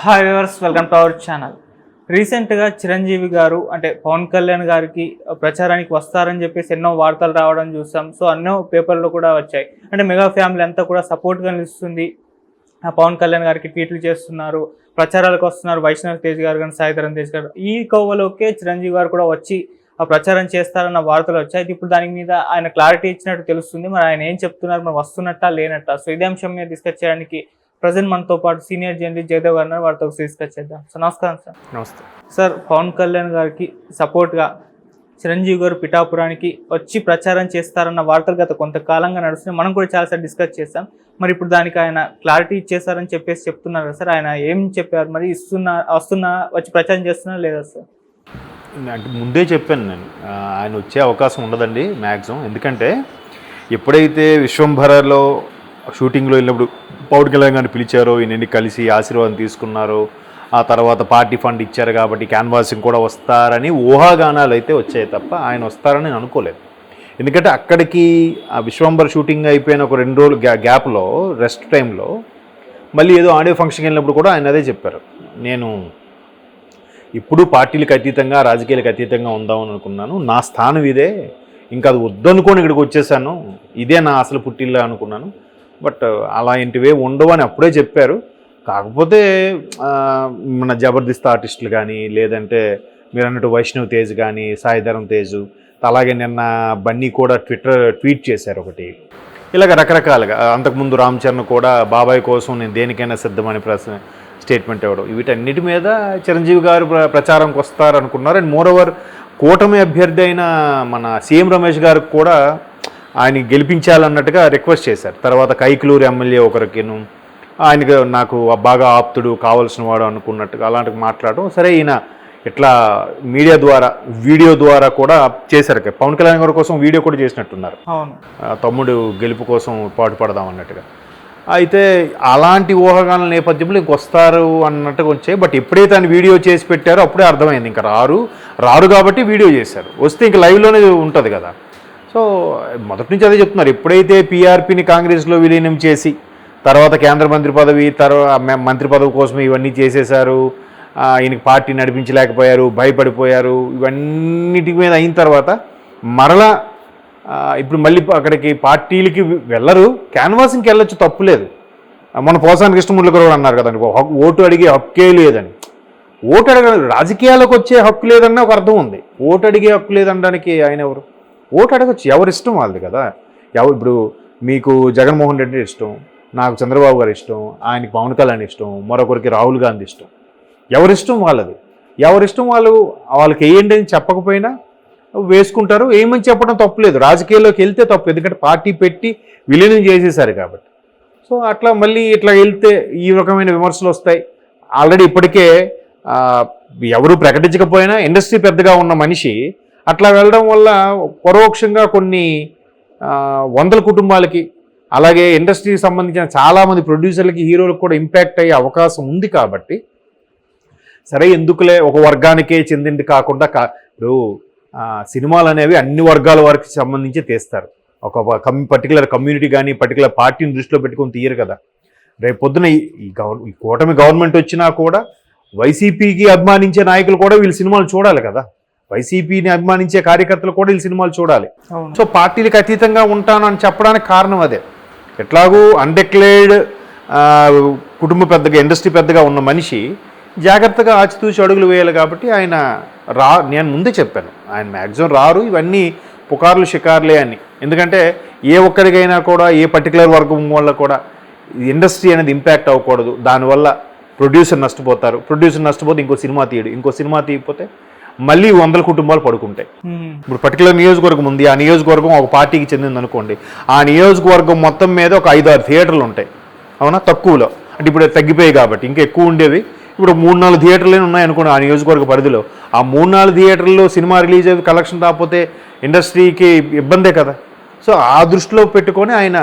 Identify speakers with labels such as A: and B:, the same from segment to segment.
A: Hi viewers, welcome to our channel. రీసెంట్గా చిరంజీవి గారు అంటే పవన్ కళ్యాణ్ గారికి ప్రచారానికి వస్తారని చెప్పేసి ఎన్నో వార్తలు రావడం చూసాం. సో ఎన్నో పేపర్లు కూడా వచ్చాయి. అంటే మెగా ఫ్యామిలీ అంతా కూడా సపోర్ట్గా నిలుస్తుంది, పవన్ కళ్యాణ్ గారికి ట్వీట్లు చేస్తున్నారు, ప్రచారాలకు వస్తున్నారు. వైష్ణవ్ తేజ్ గారు కానీ సాయిధరం తేజ్ గారు ఈ కోవలోకే చిరంజీవి గారు కూడా వచ్చి ఆ ప్రచారం చేస్తారన్న వార్తలు వచ్చాయి. ఇప్పుడు దాని మీద ఆయన క్లారిటీ ఇచ్చినట్టు తెలుస్తుంది. మరి ఆయన ఏం చెప్తున్నారు, మరి వస్తున్నట్టా లేనట్టా? సో ఇదే అంశం మీద డిస్కస్ చేయడానికి ప్రజెంట్ మనతో పాటు సీనియర్ జర్నలిస్ట్ జయదేవ్ గారు వారితో డిస్కస్ చేద్దాం. సో నమస్కారం సార్.
B: నమస్తే
A: సార్, పవన్ కళ్యాణ్ గారికి సపోర్ట్గా చిరంజీవి గారు పిఠాపురానికి వచ్చి ప్రచారం చేస్తారన్న వార్తలు గత కొంతకాలంగా నడుస్తున్నాయి. మనం కూడా చాలాసార్లు డిస్కస్ చేస్తాం. మరి ఇప్పుడు దానికి ఆయన క్లారిటీ ఇచ్చేస్తారని చెప్పేసి చెప్తున్నారు కదా సార్, ఆయన ఏం చెప్పారు? మరి వస్తున్నా వచ్చి ప్రచారం చేస్తున్నా లేదా సార్?
B: అంటే ముందే చెప్పాను నేను, ఆయన వచ్చే అవకాశం ఉండదండి మ్యాక్సిమం. ఎందుకంటే ఎప్పుడైతే విశ్వంభరలో షూటింగ్లో వెళ్ళినప్పుడు పవన్ కళ్యాణ్ గారిని పిలిచారో, ఈయనని కలిసి ఆశీర్వాదం తీసుకున్నారో, ఆ తర్వాత పార్టీ ఫండ్ ఇచ్చారు కాబట్టి క్యాన్వాసింగ్ కూడా వస్తారని ఊహాగానాలు అయితే వచ్చాయి తప్ప ఆయన వస్తారని నేను అనుకోలేదు. ఎందుకంటే అక్కడికి ఆ విశ్వంభర షూటింగ్ అయిపోయిన ఒక 2 రోజులు గ్యాప్లో రెస్ట్ టైంలో మళ్ళీ ఏదో ఆడియో ఫంక్షన్కి వెళ్ళినప్పుడు కూడా ఆయన అదే చెప్పారు, నేను ఇప్పుడు పార్టీలకు అతీతంగా రాజకీయాలకు అతీతంగా ఉందామని అనుకున్నాను, నా స్థానం ఇదే, ఇంకా అది వద్దనుకొని ఇక్కడికి వచ్చేసాను, ఇదే నా అసలు పుట్టిల్లా అనుకున్నాను, బట్ అలాంటివే ఉండవు అని అప్పుడే చెప్పారు. కాకపోతే మన జబర్దస్త్ ఆర్టిస్టులు కానీ, లేదంటే మీరు అన్నట్టు వైష్ణవ్ తేజ్ కానీ, సాయిధరం తేజు, అలాగే నిన్న బన్నీ కూడా ట్వీట్ చేశారు ఒకటి, ఇలాగ రకరకాలుగా. అంతకుముందు రామ్ చరణ్ కూడా బాబాయ్ కోసం నేను దేనికైనా సిద్ధమని స్టేట్మెంట్ ఇవ్వడం, వీటన్నిటి మీద చిరంజీవి గారు ప్రచారంకి వస్తారనుకున్నారు. అండ్ మోరోవర్ కూటమి అభ్యర్థి అయిన మన సీఎం రమేష్ గారికి కూడా ఆయన గెలిపించాలన్నట్టుగా రిక్వెస్ట్ చేశారు. తర్వాత కైకలూరు ఎమ్మెల్యే ఒకరికిను ఆయనకు నాకు బాగా ఆప్తుడు కావాల్సిన వాడు అనుకున్నట్టుగా అలాంటివి మాట్లాడడం. సరే, ఈయన ఇట్లా మీడియా ద్వారా వీడియో ద్వారా కూడా చేశారు. పవన్ కళ్యాణ్ గారి కోసం వీడియో కూడా చేసినట్టున్నారు, తమ్ముడు గెలుపు కోసం పాటుపడదాం అన్నట్టుగా. అయితే అలాంటి ఊహాగానాల నేపథ్యంలో ఇంకొస్తారు అన్నట్టుగా వచ్చాయి. బట్ ఎప్పుడైతే ఆయన వీడియో చేసి పెట్టారో అప్పుడే అర్థమైంది, ఇంకా రారు కాబట్టి వీడియో చేశారు. వస్తే ఇంకా లైవ్లోనే ఉంటుంది కదా. సో మొదటి నుంచి అదే చెప్తున్నారు, ఎప్పుడైతే పీఆర్పీని కాంగ్రెస్లో విలీనం చేసి తర్వాత కేంద్ర మంత్రి పదవి, మంత్రి పదవి కోసం ఇవన్నీ చేసేశారు, ఈయనకి పార్టీ నడిపించలేకపోయారు, భయపడిపోయారు, ఇవన్నిటి మీద అయిన తర్వాత మరలా ఇప్పుడు మళ్ళీ అక్కడికి పార్టీలకి వెళ్ళరు, క్యాన్వాసింగ్కి వెళ్ళొచ్చు, తప్పులేదు. మన పోసాని కృష్ణమూర్తి కూడా అన్నారు కదండి, ఓటు అడిగే హక్కే లేదని. ఓటు రాజకీయాలకు వచ్చే హక్కు లేదన్న ఒక అర్థం ఉంది, ఓటు అడిగే హక్కు లేదనడానికి ఆయన ఎవరు? ఓటు అడగచ్చు, ఎవరి ఇష్టం వాళ్ళది కదా. ఇప్పుడు మీకు జగన్మోహన్ రెడ్డి ఇష్టం, నాకు చంద్రబాబు గారు ఇష్టం, ఆయనకి పవన్ కళ్యాణ్ ఇష్టం, మరొకరికి రాహుల్ గాంధీ ఇష్టం, ఎవరిష్టం వాళ్ళది. ఎవరిష్టం వాళ్ళకి వేయండి అని చెప్పకపోయినా వేసుకుంటారు, ఏమని చెప్పడం తప్పులేదు. రాజకీయాల్లోకి వెళ్తే తప్పు, ఎందుకంటే పార్టీ పెట్టి విలీనం చేసేసారు కాబట్టి. సో అట్లా మళ్ళీ ఇట్లా వెళ్తే ఈ రకమైన విమర్శలు వస్తాయి. ఆల్రెడీ ఇప్పటికే ఎవరు ప్రకటించకపోయినా ఇండస్ట్రీ పెద్దగా ఉన్న మనిషి అట్లా వెళ్ళడం వల్ల పరోక్షంగా కొన్ని 100 కుటుంబాలకి, అలాగే ఇండస్ట్రీకి సంబంధించిన చాలామంది ప్రొడ్యూసర్లకి, హీరోలకు కూడా ఇంపాక్ట్ అయ్యే అవకాశం ఉంది. కాబట్టి సరే, ఎందుకులే ఒక వర్గానికే చెందింది కాకుండా ఇప్పుడు సినిమాలు అనేవి అన్ని వర్గాల వారికి సంబంధించి తీస్తారు. ఒక పర్టికులర్ కమ్యూనిటీ కానీ పర్టికులర్ పార్టీని దృష్టిలో పెట్టుకొని తీయరు కదా. రేపు పొద్దున ఈ కూటమి గవర్నమెంట్ వచ్చినా కూడా వైసీపీకి అభిమానించే నాయకులు కూడా వీళ్ళ సినిమాలు చూడాలి కదా, వైసీపీని అభిమానించే కార్యకర్తలు కూడా వీళ్ళ సినిమాలు చూడాలి. సో పార్టీలకు అతీతంగా ఉంటాను అని చెప్పడానికి కారణం అదే. ఎట్లాగూ అన్డిక్లేర్డ్ కుటుంబ పెద్దగా, ఇండస్ట్రీ పెద్దగా ఉన్న మనిషి జాగ్రత్తగా ఆచితూచి అడుగులు వేయాలి. కాబట్టి ఆయన నేను ముందే చెప్పాను, ఆయన మ్యాక్సిమం రారు, ఇవన్నీ పుకార్లు షికార్లే అని. ఎందుకంటే ఏ ఒక్కరికైనా కూడా ఏ పర్టికులర్ వర్గం వల్ల కూడా ఇండస్ట్రీ అనేది ఇంపాక్ట్ అవ్వకూడదు. దానివల్ల ప్రొడ్యూసర్ నష్టపోతారు, ప్రొడ్యూసర్ నష్టపోతే ఇంకో సినిమా తీయడు, ఇంకో సినిమా తీయకపోతే మళ్ళీ 100 కుటుంబాలు పడుకుంటాయి. ఇప్పుడు పర్టికులర్ నియోజకవర్గం ఉంది, ఆ నియోజకవర్గం ఒక పార్టీకి చెందింది అనుకోండి, ఆ నియోజకవర్గం మొత్తం మీద ఒక 5-6 థియేటర్లు ఉంటాయి, అవునా, తక్కువలో. అంటే ఇప్పుడు తగ్గిపోయాయి కాబట్టి, ఇంకా ఎక్కువ ఉండేవి ఇప్పుడు 3-4 థియేటర్లే ఉన్నాయి అనుకోండి ఆ నియోజకవర్గ పరిధిలో. ఆ 3-4 థియేటర్లో సినిమా రిలీజ్ అయ్యి కలెక్షన్ రాకపోతే ఇండస్ట్రీకి ఇబ్బందే కదా. సో ఆ దృష్టిలో పెట్టుకొని ఆయన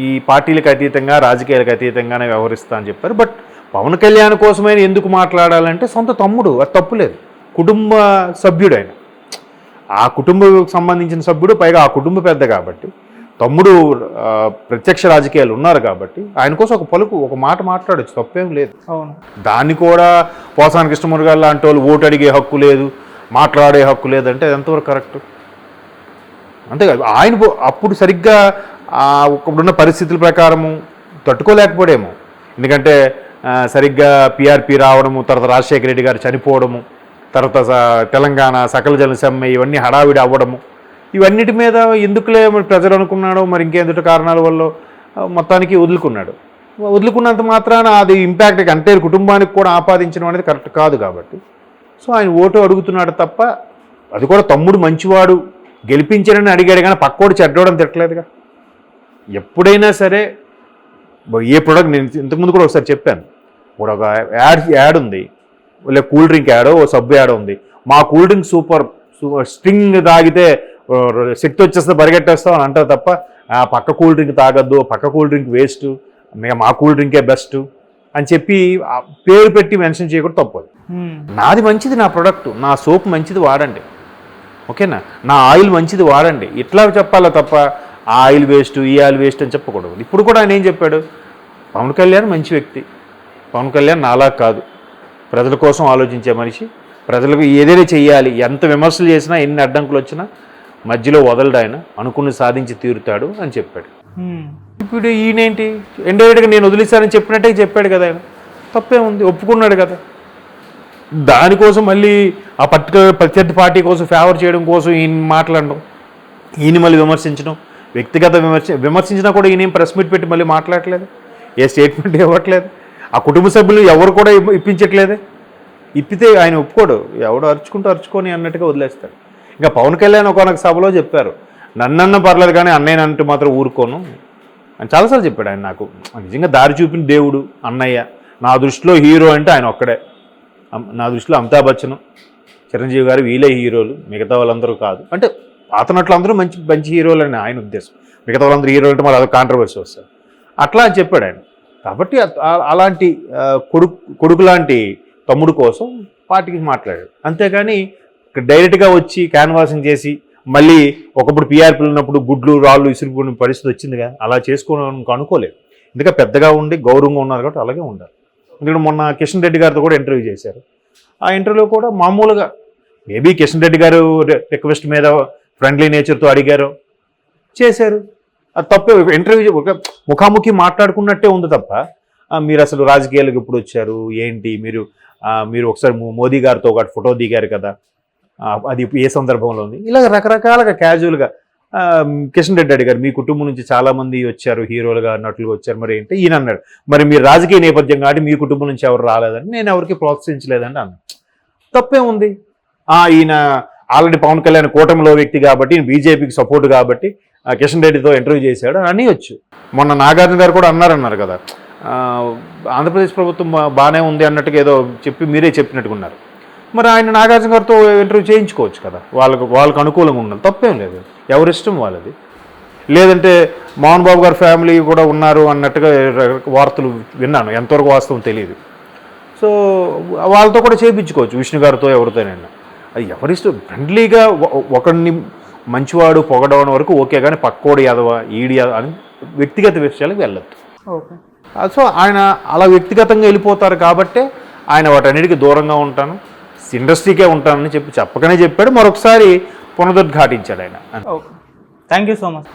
B: ఈ పార్టీలకు అతీతంగా, రాజకీయాలకు అతీతంగానే వ్యవహరిస్తా అని చెప్పారు. బట్ పవన్ కళ్యాణ్ కోసమైనా ఎందుకు మాట్లాడాలంటే సొంత తమ్ముడు, అది తప్పులేదు, కుటుంబ సభ్యుడు ఆయన, ఆ కుటుంబకు సంబంధించిన సభ్యుడు, పైగా ఆ కుటుంబ పెద్ద కాబట్టి తమ్ముడు ప్రత్యక్ష రాజకీయాలు ఉన్నారు కాబట్టి ఆయన కోసం ఒక మాట మాట్లాడచ్చు, తప్పేం లేదు.
A: అవును.
B: దాన్ని కూడా పోసాని కృష్ణమూర్తి గారు లాంటి వాళ్ళు ఓటు అడిగే హక్కు లేదు, మాట్లాడే హక్కు లేదంటే అది ఎంతవరకు కరెక్ట్? అంతేకాదు ఆయన అప్పుడు సరిగ్గా ఇప్పుడున్న పరిస్థితుల ప్రకారము తట్టుకోలేకపోడేమో. ఎందుకంటే సరిగ్గా పిఆర్పి రావడము, తర్వాత రాజశేఖర రెడ్డి గారు చనిపోవడము, తర్వాత తెలంగాణ సకల జన సమ్మె ఇవన్నీ హడావిడి అవ్వడము, ఇవన్నిటి మీద ఎందుకులే మరి ప్రజలు అనుకున్నాడో మరి ఇంకేందుటి కారణాల వల్ల మొత్తానికి వదులుకున్నంత మాత్రాన అది ఇంపాక్ట్ అంటే కుటుంబానికి కూడా ఆపాదించడం అనేది కరెక్ట్ కాదు. కాబట్టి సో ఆయన ఓటు అడుగుతున్నాడు తప్ప, అది కూడా తమ్ముడు మంచివాడు గెలిపించాడని అడిగాడు కానీ పక్కోడు చెడ్డోడని తిట్టలేదుగా. ఎప్పుడైనా సరే ఏ ప్రోడక్ట్, నేను ఇంతకుముందు కూడా ఒకసారి చెప్పాను, ఇప్పుడు ఒక యాడ్ ఉంది, లేక కూల్ డ్రింక్ యాడో ఓ సబ్బు యాడ్ ఉంది, మా కూల్ డ్రింక్ సూపర్ స్ట్రింగ్ తాగితే శక్తి వచ్చేస్తే పరిగెట్టేస్తాం అని అంటారు తప్ప ఆ పక్క కూల్ డ్రింక్ తాగద్దు, పక్క కూల్ డ్రింక్ వేస్ట్, మా కూల్ డ్రింకే బెస్ట్ అని చెప్పి పేరు పెట్టి మెన్షన్ చేయకూడదు, తప్పదు. నాది మంచిది, నా ప్రోడక్ట్, నా సోప్ మంచిది వాడండి, ఓకేనా, నా ఆయిల్ మంచిది వాడండి, ఇట్లా చెప్పాలా తప్ప ఆ ఆయిల్ వేస్ట్ ఈ ఆయిల్ వేస్ట్ అని చెప్పకూడదు. ఇప్పుడు కూడా ఆయన ఏం చెప్పాడు, పవన్ కళ్యాణ్ మంచి వ్యక్తి, పవన్ కళ్యాణ్ నాలా కాదు, ప్రజల కోసం ఆలోచించే మనిషి, ప్రజలకు ఏదైనా చెయ్యాలి, ఎంత విమర్శలు చేసినా ఎన్ని అడ్డంకులు వచ్చినా మధ్యలో వదలడు, ఆయన అనుకుని సాధించి తీరుతాడు అని చెప్పాడు. ఇప్పుడు ఈయనేంటి ఇండైరెక్ట్గా నేను వదిలేశానని చెప్పినట్టే చెప్పాడు కదా, ఆయన తప్పేముంది, ఒప్పుకున్నాడు కదా. దానికోసం మళ్ళీ ఆ ప్రత్యర్థి పార్టీ కోసం ఫేవర్ చేయడం కోసం ఈయన మాట్లాడడం, ఈయన మళ్ళీ విమర్శించడం, వ్యక్తిగత విమర్శించినా కూడా ఈయన ప్రెస్ మీట్ పెట్టి మళ్ళీ మాట్లాడలేదు, ఏ స్టేట్మెంట్ ఇవ్వట్లేదు, ఆ కుటుంబ సభ్యులు ఎవరు కూడా ఇప్పించట్లేదే. ఇప్పితే ఆయన ఒప్పుకోడు, ఎవడు అరుచుకొని అన్నట్టుగా వదిలేస్తాడు. ఇంకా పవన్ కళ్యాణ్ ఒకనొక సభలో చెప్పారు, నన్నన్న పర్లేదు కానీ అన్నయ్య అంటూ మాత్రం ఊరుకోను అని చాలాసార్లు చెప్పాడు ఆయన. నాకు నిజంగా దారి చూపిన దేవుడు అన్నయ్య, నా దృష్టిలో హీరో అంటే ఆయన ఒక్కడే, నా దృష్టిలో అమితాబ్ బచ్చన్, చిరంజీవి గారు వీళ్ళే హీరోలు, మిగతా వాళ్ళందరూ కాదు. అంటే అతనట్లు అందరూ మంచి మంచి హీరోలు అని ఆయన ఉద్దేశం, మిగతా వాళ్ళందరూ హీరోలు అంటే మరి అదొక కాంట్రవర్సీ వస్తుంది అట్లా అని చెప్పాడు ఆయన. కాబట్టి అలాంటి కొడుకు లాంటి తమ్ముడు కోసం పార్టీకి మాట్లాడాడు, అంతేగాని డైరెక్ట్గా వచ్చి క్యాన్వాసింగ్ చేసి మళ్ళీ ఒకప్పుడు పీఆర్పీలు ఉన్నప్పుడు గుడ్లు రాళ్ళు ఇసురుకునే పరిస్థితి వచ్చిందిగా, అలా చేసుకోవడానికి అనుకోలేదు. ఎందుకంటే పెద్దగా ఉండి గౌరవంగా ఉన్నారు కాబట్టి అలాగే ఉండాలి. ఎందుకంటే మొన్న కిషన్ రెడ్డి గారితో కూడా ఇంటర్వ్యూ చేశారు, ఆ ఇంటర్వ్యూలో కూడా మామూలుగా మేబీ కిషన్ రెడ్డి గారు రిక్వెస్ట్ మీద ఫ్రెండ్లీ నేచర్తో అడిగారు, చేశారు, అది తప్పే. ఇంటర్వ్యూ ఒక ముఖాముఖి మాట్లాడుకున్నట్టే ఉంది తప్ప మీరు అసలు రాజకీయాలకు ఎప్పుడు వచ్చారు ఏంటి, మీరు ఒకసారి మోదీ గారితో ఒక ఫోటో దిగారు కదా, అది ఏ సందర్భంలో ఉంది, ఇలా రకరకాలుగా క్యాజువల్గా కిషన్ రెడ్డి అడిగారు, మీ కుటుంబం నుంచి చాలామంది వచ్చారు హీరోలుగా నటులుగా వచ్చారు, మరి ఏంటి ఈయన అన్నాడు, మరి మీరు రాజకీయ నేపథ్యం కాబట్టి మీ కుటుంబం నుంచి ఎవరు రాలేదని, నేను ఎవరికి ప్రోత్సహించలేదండి అన్నాడు. తప్పే ఉంది. ఈయన ఆల్రెడీ పవన్ కళ్యాణ్ కూటమిలో వ్యక్తి కాబట్టి, బీజేపీకి సపోర్ట్ కాబట్టి కిషన్ రెడ్డితో ఇంటర్వ్యూ చేశాడు అని వచ్చు. మొన్న నాగార్జున గారు కూడా అన్నారు కదా, ఆంధ్రప్రదేశ్ ప్రభుత్వం బాగానే ఉంది అన్నట్టుగా ఏదో చెప్పి మీరే చెప్పినట్టుకున్నారు. మరి ఆయన నాగార్జున గారితో ఇంటర్వ్యూ చేయించుకోవచ్చు కదా, వాళ్ళకు అనుకూలంగా ఉండాలి, తప్పేం లేదు, ఎవరిష్టం వాళ్ళది. లేదంటే మోహన్ బాబు గారి ఫ్యామిలీ కూడా ఉన్నారు అన్నట్టుగా వార్తలు విన్నాను, ఎంతవరకు వాస్తవం తెలియదు. సో వాళ్ళతో కూడా చేయించుకోవచ్చు, విష్ణు గారితో ఎవరితోనైనా, అది ఎవరిష్టం. ఫ్రెండ్లీగా ఒకరిని మంచివాడు పొగడవడం వరకు ఓకే, కానీ పక్కోడు యాదవ ఈడి యాదవ అని వ్యక్తిగత విషయాలకు వెళ్ళొద్దు.
A: ఓకే.
B: సో ఆయన అలా వ్యక్తిగతంగా వెళ్ళిపోతారు కాబట్టే ఆయన వాటన్నిటికీ దూరంగా ఉంటాను, ఇండస్ట్రీకే ఉంటానని చెప్పకనే చెప్పాడు. మరొకసారి పునరుద్ఘాటించాడు ఆయన.
A: Okay, thank you so much.